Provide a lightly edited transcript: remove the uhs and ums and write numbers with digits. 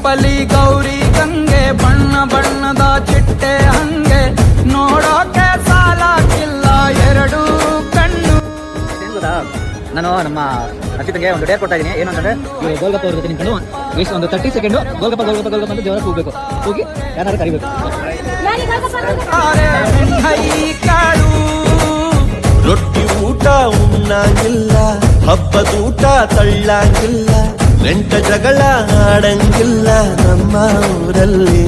ಚಪ್ಪಲಿ ಗೌರಿ ಗಂಗೆ ಬಣ್ಣ ಬಣ್ಣದ ಚಿಟ್ಟೆ ಹಂಗೆ ನೋಡೋಕೆ ಸಾಲಾಗಿಲ್ಲ ಎರಡು ಕಣ್ಣು. ನಾನು ನಮ್ಮ ಅರ್ಚಿತಂಗೆ ಒಂದು ಡೇರ್ ಕೊಡ್ತಾ ಇದ್ದೀನಿ. ಏನು ಅಂತಂದ್ರೆ ಇವರು ಗೋಲ್ಗಪ್ಪ ಅವ್ರ ಜೊತೆ ನಿಂತ್ಕೊಂಡು ಎಷ್ಟು ಒಂದು 30 ಸೆಕೆಂಡ್ ಗೋಲ್ಗಪ್ಪ ಅಂತ ಜೋರ ಹೋಗ್ಬೇಕು, ಹೋಗಿ ಯಾರು ಕರಿಬೇಕು. ರೊಟ್ಟಿ ಊಟ ಉಣ್ಣಂಗಿಲ್ಲ, ಹಬ್ಬದೂಟ ತಳ್ಳಂಗಿಲ್ಲ, ಗಂಟ ಜಗಳ ಆಡಂಗಿಲ್ಲ ನಮ್ಮ ಊರಲ್ಲಿ.